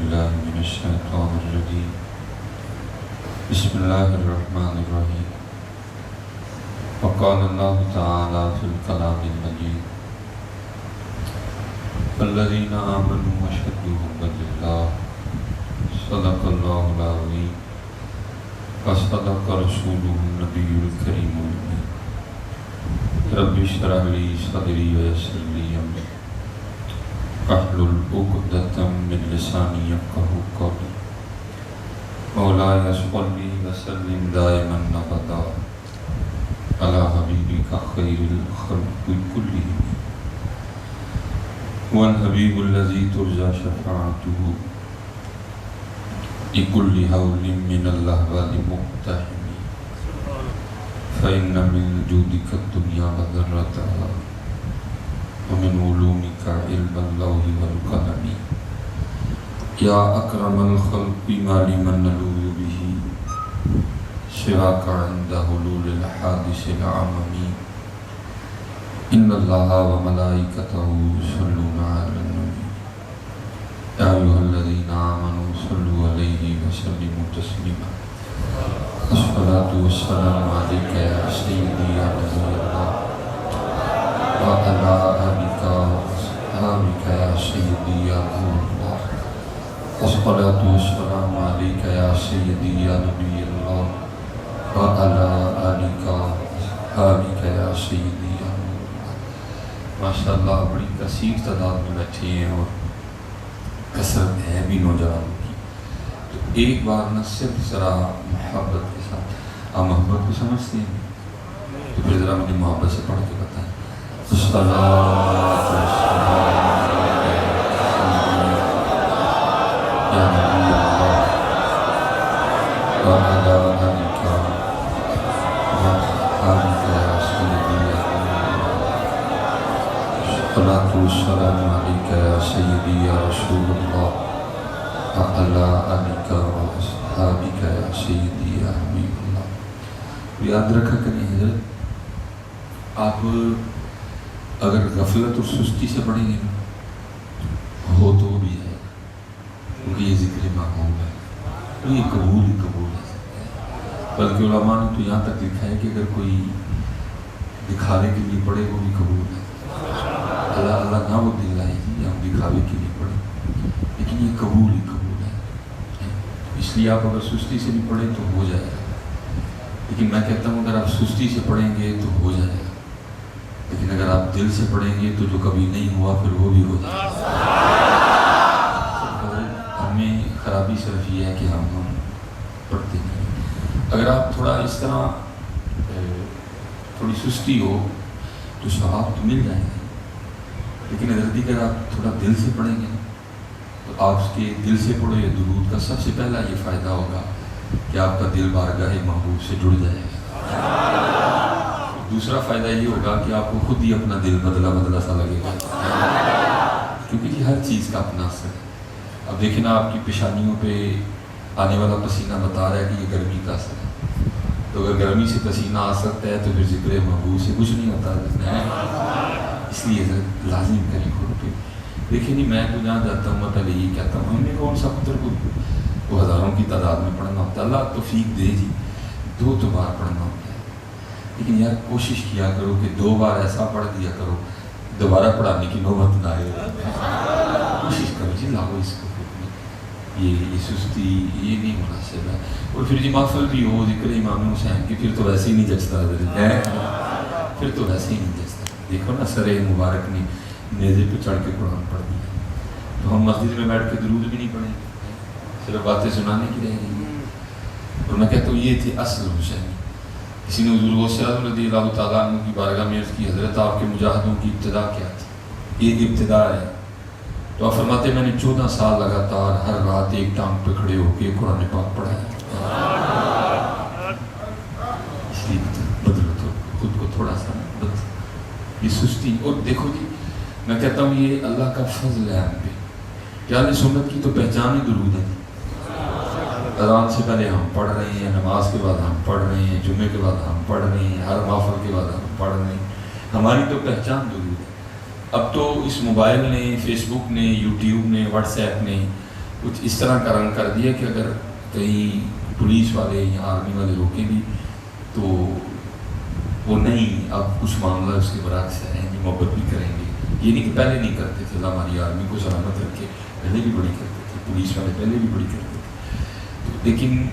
بالله من الشيطان الرجيم بسم الله الرحمن الرحيم وقال الله تعالى في الكلام المجيد الذين آمنوا وشهدوا بالله صدق الله العظيم وصدق رسوله النبي الكريم الأمين رب اشرح لي صدري ويسر لي أمري واحلل عقدة من لساني يفقهوا قولي مولاي صل وسلم دائما ابدا على حبيبك خير الخلق كلهم هو الحبيب الذي ترجى شفاعته لكل هول من الأهوال مقتحم فإن من جودك الدنيا وذرتها ومن علومك علم اللوح والقلم يا أكرم الخلق ما لمن نلوذ به سواك عند حلول الحادث العمم إن الله وملائكته يصلون على النبي يا أيها الذين آمنوا صلوا عليه وسلموا تسليما الصلاة والسلام عليك يا سيدي يا نبي الله وعلى آلك وأصحابك يا سيدي يا نور الله الصلاة والسلام عليك يا سيدي يا نبي الله وعلى آلك وأصحابك يا سيدي يا نور الله ماشاءاللہ بڑی کثیر تعداد میں بیٹھے ہیں اور کثرت ہے بھی نوجوانوں کی، تو ایک بار نہ صرف ذرا محبت کے ساتھ، آپ محبت کو سمجھتے ہیں تو پھر ذرا مجھے محبت سے پڑھ کے بتائیں الصلاۃ والسلام یا نبی اللہ وعلی آلک وأصحابک یا سیدی یا الصلاۃ والسلام علیک یا سیدی یا رسول اللہ وعلی آلک وأصحابک یا سیدی یا حبیب اللہ۔ یاد رکھا کریں حضرت، آپ اگر غفلت اور سستی سے پڑھیں گے ہو تو بھی ہے، کیونکہ یہ ذکر محمود ہے تو یہ قبول ہی قبول ہے، بلکہ علماء نے تو یہاں تک لکھا ہے کہ اگر کوئی دکھاوے کے لیے پڑھے وہ بھی قبول ہے، اللہ اللہ نہ وہ دل لائے گی ہم دکھاوے کے لیے پڑھیں، لیکن یہ قبول ہی قبول ہے، اس لیے آپ اگر سستی سے بھی پڑھیں تو ہو جائے گا، لیکن میں کہتا ہوں اگر آپ سستی سے پڑھیں گے تو ہو جائے گا، لیکن اگر آپ دل سے پڑھیں گے تو جو کبھی نہیں ہوا پھر وہ بھی ہو جائے گا۔ ہمیں خرابی صرف یہ ہے کہ ہم پڑھتے نہیں۔ اگر آپ تھوڑا اس طرح تھوڑی سستی ہو تو ثواب تو مل جائیں گے، لیکن اگر آپ تھوڑا دل سے پڑھیں گے تو آپ اس کے دل سے پڑھو یا درود کا سب سے پہلا یہ فائدہ ہوگا کہ آپ کا دل بارگاہ محبوب سے جڑ جائے گا۔ دوسرا فائدہ یہ ہوگا کہ آپ کو خود ہی اپنا دل بدلا بدلا سا لگے گا، کیونکہ یہ ہر چیز کا اپنا اثر ہے۔ اب دیکھیں نا، آپ کی پیشانیوں پہ آنے والا پسینہ بتا رہا ہے کہ یہ گرمی کا اثر ہے، تو اگر گرمی سے پسینہ آ سکتا ہے تو پھر ذکر محبوب سے کچھ نہیں ہوتا ہے، اس لیے لازم کریں خود پہ۔ دیکھیں نہیں، میں تو جہاں جاتا ہوں میں پہلے یہی کہتا ہوں، ہم نے کون سا پتر کو ہزاروں کی تعداد میں پڑھنا ہوتا ہے، اللہ توفیق دے جی 2 بار پڑھنا ہوتا ہے، لیکن یار کوشش کیا کرو کہ 2 بار ایسا پڑھ دیا کرو دوبارہ پڑھانے کی نوبت نہ آئے، کوشش کرو جی لاؤ اس کو، یہ سستی یہ نہیں مناسب ہے۔ اور پھر جی محفل بھی ہو ذکر امام حسین کی پھر تو ویسے ہی نہیں جچتا، پھر تو ویسے ہی نہیں جچتا۔ دیکھو نا، سر مبارک نے نیزے پہ چڑھ کے قرآن پڑھ دیا، تو ہم مسجد میں بیٹھ کے درود بھی نہیں پڑھیں، صرف باتیں سنانے کی رہ گئی۔ اور میں کہتا ہوں یہ تھی اصل حسین۔ کسی نے حضور غوث اعظم رضی اللہ تعالیٰ عنہ کی بارگاہ میں عرض کی، حضرت آپ کے مجاہدوں کی ابتدا کیا تھی؟ ایک ابتدا ہے تو آپ فرماتے میں نے 14 سال لگاتار ہر رات ایک ٹانگ پہ کھڑے ہو کے قرآن پاک پڑھایا، اس لیے بدلو تو خود کو تھوڑا سا بدلو یہ سستی۔ اور دیکھو جی، میں کہتا ہوں یہ اللہ کا فضل ہے ہم پہ، یعنی سنت کی تو پہچان ہی درود ہے۔ اذان سے پہلے ہم پڑھ رہے ہیں، نماز کے بعد ہم پڑھ رہے ہیں، جمعے کے بعد ہم پڑھ رہے ہیں، ہر محفل کے بعد ہم پڑھ رہے ہیں، ہماری تو پہچان درود ہے۔ اب تو اس موبائل نے، فیس بک نے، یوٹیوب نے، واٹس ایپ نے کچھ اس طرح کا رنگ کر دیا کہ اگر کہیں پولیس والے یا آرمی والے روکیں بھی تو وہ نہیں، اب کچھ معاملہ اس کے برعکس ہے، جی محبت بھی کریں گے. یہ نہیں کہ پہلے نہیں کرتے تھے، اللہ ہماری آرمی کو سلامت رکھے، پہلے بھی بڑی کرتے تھے، پولیس والے پہلے بھی بڑی کرتے تھے، لیکن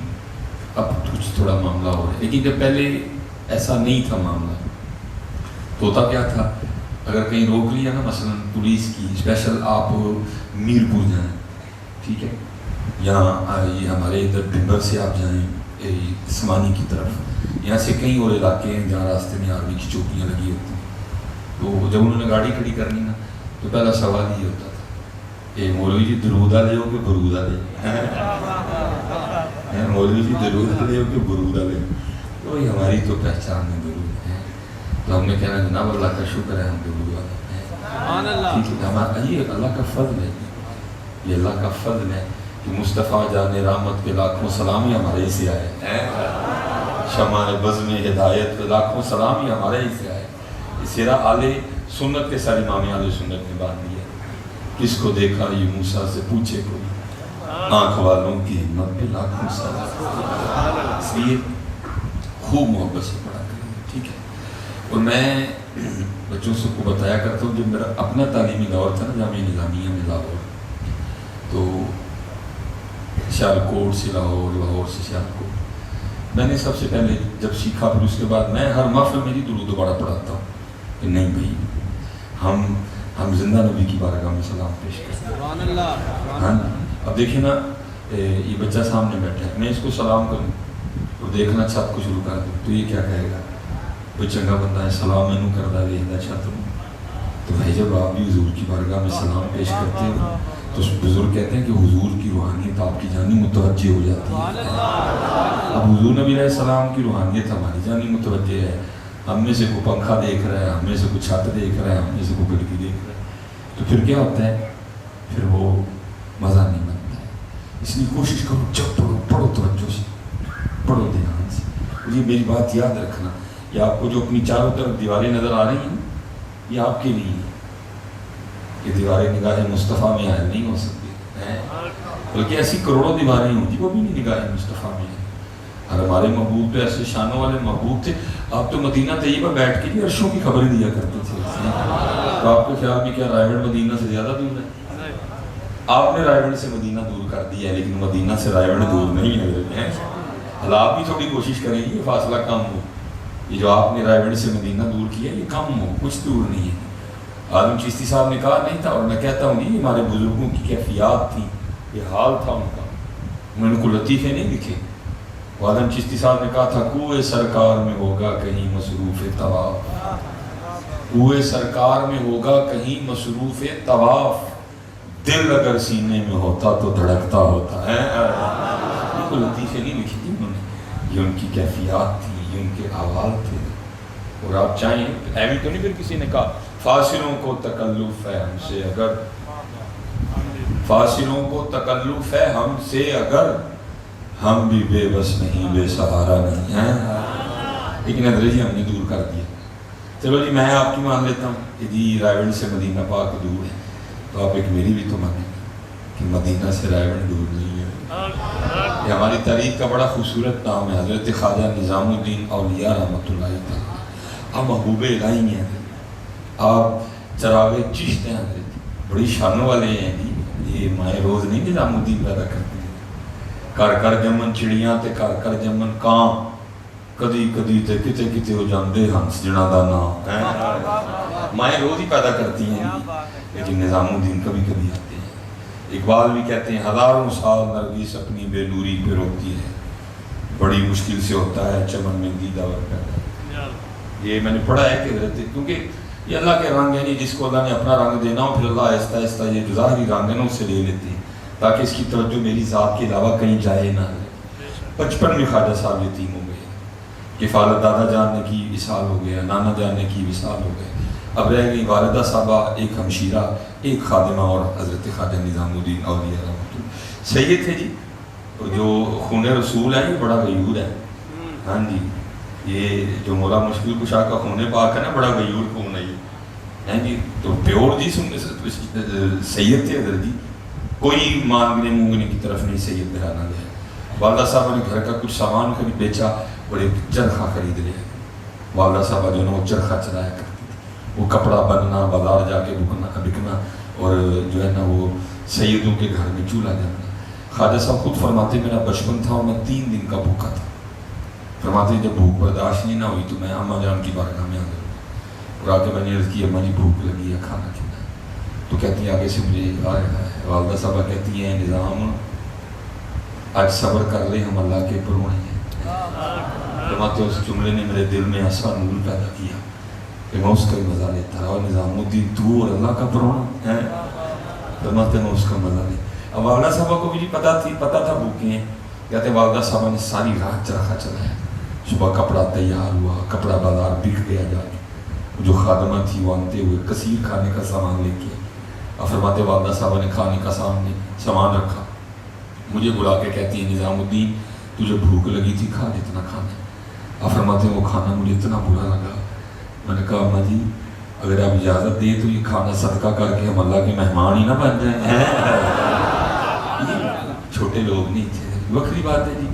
اب کچھ تھوڑا معاملہ ہو رہا ہے. لیکن جب پہلے ایسا نہیں تھا معاملہ تو ہوتا کیا تھا، اگر کہیں روک لیا نا مثلا پولیس کی، اسپیشل آپ میرپور جائیں، ٹھیک ہے، یا یہ ہمارے ادھر بھمبر سے آپ جائیں عثمانی کی طرف، یہاں سے کئی اور علاقے ہیں جہاں راستے میں آرمی کی چوکیاں لگی ہوتی ہیں. تو جب انہوں نے گاڑی کھڑی کرنی نا تو پہلا سوال یہ ہوتا تھا کہ مولوی جی درودہ لے ہو کہ برودہ لے، مولوی جی درودہ لے ہو کہ برودہ لے. تو یہ ہماری تو پہچان ہے درود ہے، تو ہم نے کہنا جناب اللہ کا شکر ہے ہم درود والے ہیں، ٹھیک ہے. ہمارا یہ اللہ کا فضل ہے، یہ اللہ کا فضل ہے کہ مصطفیٰ جان رحمت کے لاکھوں سلام ہی ہمارے ہی سے آئے، شمع بزم ہدایت کے لاکھوں سلام ہی ہمارے ہی سے آئے. سیرا آل سنت کے سارے امام آل سنت نے بات دیا، کس کو دیکھا یہ موسیٰ سے پوچھے کوئی، آنکھ والوں کی ہمت پہ لاکھوں سلام. اس لیے خوب محبت سے پڑھا کریں، ٹھیک ہے. اور میں بچوں سے کو بتایا کرتا ہوں، جب میرا اپنا تعلیمی دور تھا نا جامعہ نظامیہ میں لاہور، تو سیالکوٹ سے لاہور، لاہور سے سیالکوٹ، میں نے سب سے پہلے جب سیکھا، پھر اس کے بعد میں ہر محفل میں ہی درود دوبارہ پڑھاتا ہوں کہ نہیں بھائی ہم زندہ نبی کی بارگاہ میں سلام پیش کرتے ہیں. ہاں اب دیکھیں نا، یہ بچہ سامنے بیٹھا ہے، میں اس کو سلام کروں اور دیکھنا چھت کو شروع کر دوں تو یہ کیا کہے گا، کوئی چنگا بندہ ہے سلام مینوں کردا ویکھدا چھت نوں. تو بھائی جب آپ بھی حضور کی بارگاہ میں سلام پیش کرتے ہو تو بزرگ کہتے ہیں کہ حضور کی روحانیت آپ کی جانی متوجہ ہو جاتی ہے. اب حضور نبی علیہ السلام کی روحانیت ہماری جانی متوجہ ہے، ہم میں سے کوئی پنکھا دیکھ رہا ہے، ہم میں سے کوئی چھت دیکھ رہا ہے، ہم میں سے کوئی کھڑکی دیکھ رہا ہے، تو پھر کیا ہوتا ہے، پھر وہ مزہ نہیں بنتا ہے. اس لیے کوشش کرو جب پڑھو توجہ سے پڑھو، دھیان سے. یہ میری بات یاد رکھنا، یہ آپ کو جو اپنی چاروں طرف دیواریں نظر آ رہی ہیں یہ آپ کے لیے ہیں. یہ دیواریں نگاہ مصطفیٰ میں حائل نہیں ہو سکتی، بلکہ ایسی کروڑوں دیواریں ہوں وہ بھی نہیں نگاہ مصطفیٰ میں ہیں. اور ہمارے محبوب تو ایسے شانوں والے محبوب تھے، آپ تو مدینہ طیبہ بیٹھ کے بھی عرشوں کی خبریں دیا کرتے تھے. تو آپ کے خیال میں کیا رائے گڑھ مدینہ سے زیادہ دور ہے؟ آپ نے رائے گڑھ سے مدینہ دور کر دیا ہے، لیکن مدینہ سے رائے گڑھ دور نہیں ہے. اللہ آپ بھی تھوڑی کوشش کریں گے یہ فاصلہ کم ہو. یہ جو آپ نے رائے گڑھ سے مدینہ دور کیا یہ کم ہو، کچھ دور نہیں ہے. عالم چشتی صاحب نے کہا نہیں تھا، اور میں کہتا ہوں یہ ہمارے بزرگوں کی کیفیات تھی، یہ حال تھا ان کا. انہوں نے کوئی لطیفے نہیں لکھے. عالم چشتی صاحب نے کہا تھا کوئے سرکار میں ہوگا کہیں مصروف طواف، کوئے سرکار میں ہوگا کہیں مصروف طواف، دل اگر سینے میں ہوتا تو دھڑکتا ہوتا ہے. یہ کوئی لطیفے نہیں لکھی تھی انہوں نے، یہ ان کی کیفیات تھی، یہ ان کے احوال تھے. اور آپ چاہیں ایوی تو نہیں پھر کسی نے کہا فاصلوں کو تکلف ہے ہم سے اگر، فاصلوں کو تکلف ہے ہم سے اگر، ہم بھی بے بس نہیں بے سہارا نہیں ہیں. لیکن حضرت جی ہم نے دور کر دیا. چلو جی میں آپ کی مان لیتا ہوں کہ جی رائے گڑھ سے مدینہ پاک دور ہے، تو آپ ایک میری بھی تو مانیں کہ مدینہ سے رائے گڑھ دور نہیں ہے. یہ ہماری تاریخ کا بڑا خوبصورت نام ہے، حضرت خواجہ نظام الدین اولیاء رحمۃ اللہ تعالیٰ. آپ محبوب الہی ہیں، آپ چراغ چشت ہیں، حضرت بڑی شانوں والے ہیں جی. یہ مائے روز نہیں نظام الدین پیدا کرتے ہیں. کر کر جمن چڑیاں تے کر کر جمن کاں، کدی کدی تے کتے کتے ہو جاندے ہنس جنا دا نام. مائیں روز ہی پیدا کرتی ہیں لیکن نظام الدین کبھی کبھی آتے ہیں. اقبال بھی کہتے ہیں ہزاروں سال نرگس اپنی بے نوری پہ روتی ہے، بڑی مشکل سے ہوتا ہے چمن میں دیدہ ور پیدا. یہ میں نے پڑھا ہے کہ حضرت، کیونکہ یہ اللہ کے رنگ ہے، جس کو اللہ نے اپنا رنگ دینا ہو پھر اللہ آہستہ آہستہ یہ جو ظاہری رنگ ہے نا اس سے لے لیتے ہیں تاکہ اس کی توجہ میری ذات کے علاوہ کہیں جائے نہ. 55 میں خواجہ صاحب یتیم ہو گئے، کفالت دادا جان نے کی وصال ہو گیا، نانا جان نے کی وصال ہو گئے. اب رہ گئی والدہ صاحبہ، ایک ہمشیرہ، ایک خادمہ اور حضرت خواجہ نظام الدین اولیاء رحمۃ اللہ. سید تھے جی، اور جو خون رسول ہے یہ بڑا غیور ہے. ہاں جی، یہ جو مولا مشکل کشا کا خون پاک ہے نا بڑا غیور خون ہے یہ. ہیں جی تو پیور جی سید تھے حضرت جی. کوئی مانگنے مونگنے کی طرف نہیں سید گھرانہ گیا. والدہ صاحبہ نے گھر کا کچھ سامان خرید بیچا اور ایک چرخہ خرید لیا. والدہ صاحبہ جو ہے وہ چرخہ چلایا کرتی تھی. وہ کپڑا بننا، بازار جا کے بکنا اور جو ہے نا وہ سیدوں کے گھر میں چولہا جانا. خواجہ صاحب خود فرماتے میرا بچپن تھا اور میں 3 دن کا بھوکا تھا. فرماتے جب بھوک برداشت نہیں نہ ہوئی تو میں اماں جان کی بارگاہ میں آ گیا اور آ کے میں نے عرض کی اماں جی بھوک لگی ہے، کھانا کھلانا. تو کہتی ہیں آگے سے مجھے آ رہا ہے. والدہ صاحبہ کہتی ہیں نظام آج صبر کر لے، ہم اللہ کے پرونے ہیں. فرماتے اس جملے نے میرے دل میں ایسا نور پیدا کیا کہ میں اس کا مزہ لیتا رہا. اور نظام الدین تو اور اللہ کا پرونا ہے. فرماتے میں اس کا مزہ لے. اب والدہ صاحبہ کو بھی پتا تھا بھوکے ہیں. کہتے والدہ صاحبہ نے ساری رات چرخہ چلایا. صبح کپڑا تیار ہوا، کپڑا بازار بک گیا جا کے. جو خادمہ تھی وہ آنتے ہوئے کثیر کھانے کا سامان لے کے. اور فرماتے والدہ صاحبہ نے کھانے کا سامان رکھا. مجھے بلا کے کہتی ہے نظام الدین تجھے بھوک لگی تھی، کھا جتنا کھانا. اور فرماتے وہ کھانا مجھے اتنا برا لگا. میں نے کہا اماں جی اگر آپ اجازت دیں تو یہ کھانا صدقہ کر کے ہم اللہ کے مہمان ہی نہ بن جائیں. یہ چھوٹے لوگ نہیں تھے. وکری بات ہے جی.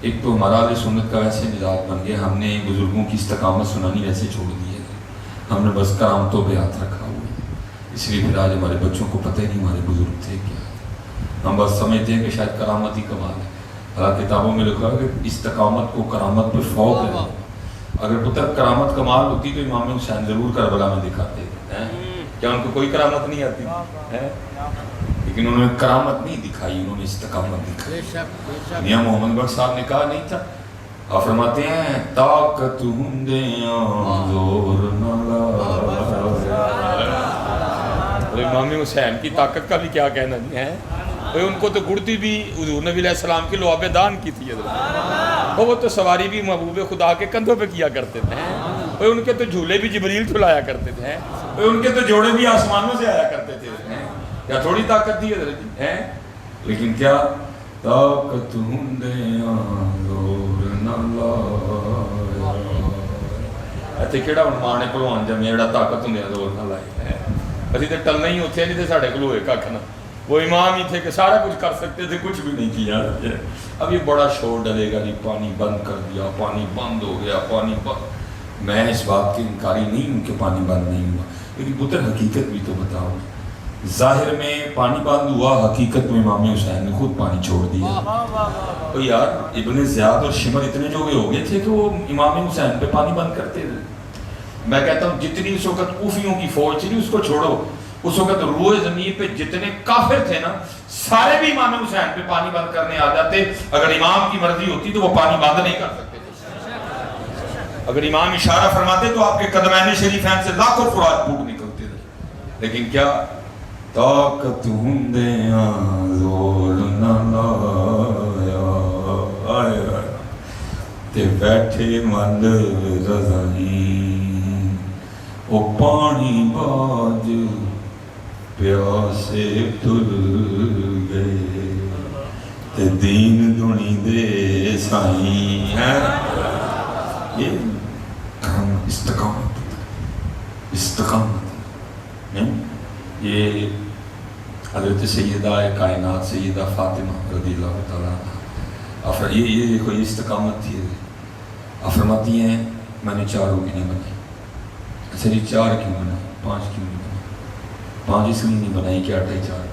ایک تو ہمارا اہل سنت کا ویسے مزاج بن گیا، ہم نے بزرگوں کی استقامت سنانی ویسے چھوڑ دی ہے. ہم نے بس کرامتوں پہ ہاتھ رکھا ہوا ہے. اس لیے پھر آج ہمارے بچوں کو پتہ ہی نہیں ہمارے بزرگ تھے کیا. ہم بس سمجھتے ہیں کہ شاید کرامت ہی کمال ہے. کتابوں میں لکھا ہے کہ استقامت کو کرامت پہ فوق ہے. اگر پتر کرامت کمال ہوتی تو امام حسین ضرور کربلا میں دکھاتے ہیں. کیا ان کو کوئی کرامت نہیں آتی ہے؟ لیکن انہوں نے کرامت نہیں دکھائی، انہوں نے استقامت دکھائی. میاں محمد بخش صاحب نے کہا نہیں تھا. آپ فرماتے ہیں طاقت ہندیاں زور نہ لایا. امام حسین کی طاقت کا بھی کیا کہنا نہیں ہے. ان کو تو گڑتی بھی حضور نبی علیہ السلام کی لعاب دان کی تھی. وہ تو سواری بھی محبوب خدا کے کندھوں پہ کیا کرتے تھے. ان کے تو جھولے بھی جبریل چلایا کرتے تھے. ان کے تو جوڑے بھی آسمانوں سے آیا کرتے تھے. کیا تھوڑی طاقت دی ہے؟ لیکن کیا طاقت ہندیاں زور نہ لایا. ایتھے کیڑا ہن ماں نے کلوان جمے جڑا طاقت ہندیاں زور نہ لائے. اسی تے ٹلنا ہی اتھے نہیں تے ساڈے کول ہوئے کھ نہ. وہ امام ہی تھے کہ سارا کچھ کر سکتے تھے، کچھ بھی نہیں کیا. اب یہ بڑا شور ڈلے گا جی پانی بند کر دیا، پانی بند ہو گیا، پانی بند. میں اس بات کی انکاری نہیں ہوں کہ پانی بند نہیں ہوا، لیکن پتر حقیقت بھی تو بتاؤ. ظاہر میں پانی بند ہوا، حقیقت میں امام حسین نے خود پانی چھوڑ دیا. تو یار ابن زیاد اور شمر اتنے جو ہو گئے تھے کہ وہ امام حسین پہ پانی بند کرتے تھے. میں کہتا ہوں جتنی اس وقت کوفیوں کی فوج تھی اس کو چھوڑو، اس وقت روئے زمین پہ جتنے کافر تھے نا سارے بھی امام حسین پہ پانی بند کرنے آ جاتے. اگر امام کی مرضی ہوتی تو وہ پانی بند نہیں کر سکتے تھے. اگر امام اشارہ فرماتے تو آپ کے قدمین شریفین سے لاکھوں فرات پھوٹ نکلتے تھے. لیکن کیا طاقت ہندیاں زور نہ لایا تے بیٹھے مند رضائیں او پانی باج پیاسے تل گئے تے دین دنی دے سائیں. یہ استقامت یہ حضرت سیدہ کائنات سیدہ فاطمہ رضی اللہ تعالیٰ عنہ یہ دیکھو یہ استقامت تھی. فرماتی ہیں میں نے 4 روٹیاں بنائی. اچھا جی 4 کیوں بنائی؟ 5 کیوں نہیں بنائی؟ 5 اس لیے نہیں بنائی کہ 8 ہی 4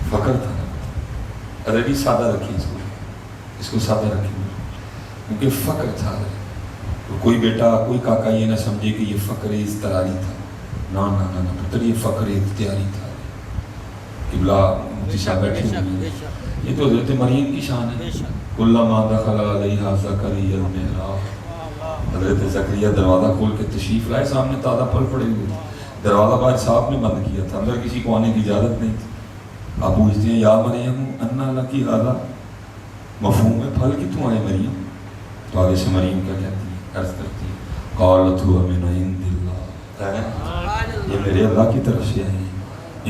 فخر تھا نا. عربی سادہ رکھی اس کو سادہ رکھی کیونکہ فخر تھا. کوئی بیٹا کوئی کاکا یہ نہ سمجھے کہ یہ فخر اضطراری تھا. نہ پتر یہ فخر اختیاری تھا. قبلہ مفتی صاحب بیٹھے ہوئے یہ تو حضرت مریم کی شان ہے. کلما دخل علیہا زکریا المحراب. حضرت زکریا دروازہ کھول کے تشریف لائے، سامنے تازہ پھل پڑے ہوئے تھے. دروازہ باہر صاحب نے بند کیا تھا، اندر کسی کو آنے کی اجازت نہیں تھی. آپ پوچھتے ہیں یا مریم انا لکی ھذا، مفہوم ہے پھل کتوں آئے مریم؟ تو آگے سے مریم کیا کہتی ہے، عرض کرتی ہے قالت هو من عند اللہ، یہ میرے اللہ کی طرف سے ہیں.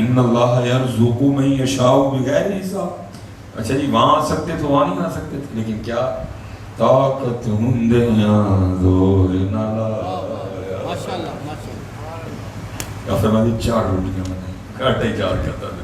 ان اللہ یرزق من یشاء بغیر حساب. اچھا جی وہاں آ سکتے تھے وہاں نہیں آ سکتے تھے، لیکن کیا طاقت ہندیاں زور نہ لایا. یا فرمایا 4 روٹیاں بنائی، 8 ہی 4 کرتا تھا.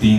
3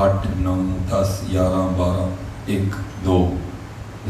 8, 9, 10, 11, 12, 1, 2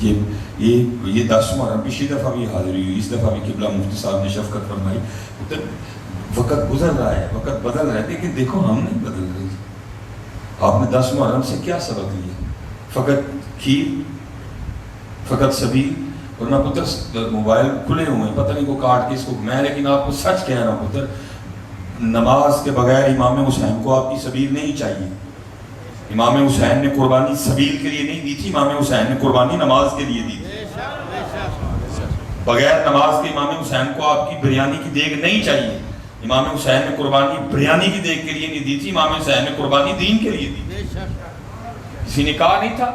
یہ 10 محرم پچھلی دفعہ بھی حاضری ہوئی, اس دفعہ بھی قبلہ مفتی صاحب نے شفقت فرمائی. وقت گزر رہا ہے, وقت بدل رہا ہے, لیکن دیکھو ہم نہیں بدل رہے. آپ نے 10 محرم سے کیا سبق لیا؟ فقط کھیر, فقط سبیل, ورنہ پتر موبائل کھلے ہوئے ہیں, پتہ نہیں کو کاٹ کے اس کو. میں لیکن آپ کو سچ کہہ رہا ہوں پتر, نماز کے بغیر امام حسین کو آپ کی سبیل نہیں چاہیے. امام حسین نے قربانی سبیل کے لیے نہیں دی تھی, امام حسین نے قربانی نماز کے لیے دی تھی. بغیر نماز کے امام حسین کو آپ کی بریانی کی دیگ نہیں چاہیے. امام حسین نے قربانی بریانی کی دیگ کے لیے نہیں دی تھی, امام حسین نے قربانی دین کے لیے دی تھی. کسی نے کہا نہیں تھا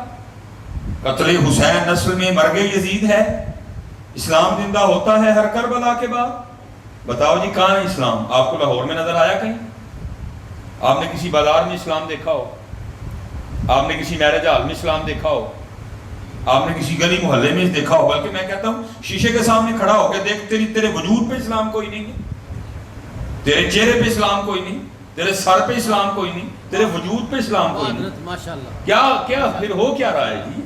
قتل حسین نسل میں مرگ یزید ہے, اسلام زندہ ہوتا ہے ہر کربلا کے بعد. بتاؤ جی کہاں ہے اسلام؟ آپ کو لاہور میں نظر آیا کہیں؟ آپ نے کسی بازار میں اسلام دیکھا ہو؟ آپ نے کسی میرج ہال میں اسلام دیکھا ہو؟ آپ نے کسی گلی محلے میں دیکھا ہو؟ بلکہ میں کہتا ہوں شیشے کے سامنے کھڑا ہو کے دیکھ, تیرے وجود پہ اسلام کوئی نہیں ہے, تیرے چہرے پہ اسلام کوئی نہیں, تیرے سر پہ اسلام کوئی نہیں, تیرے وجود پہ اسلام کوئی نہیں. کیا پھر ہو کیا رہا ہے جی؟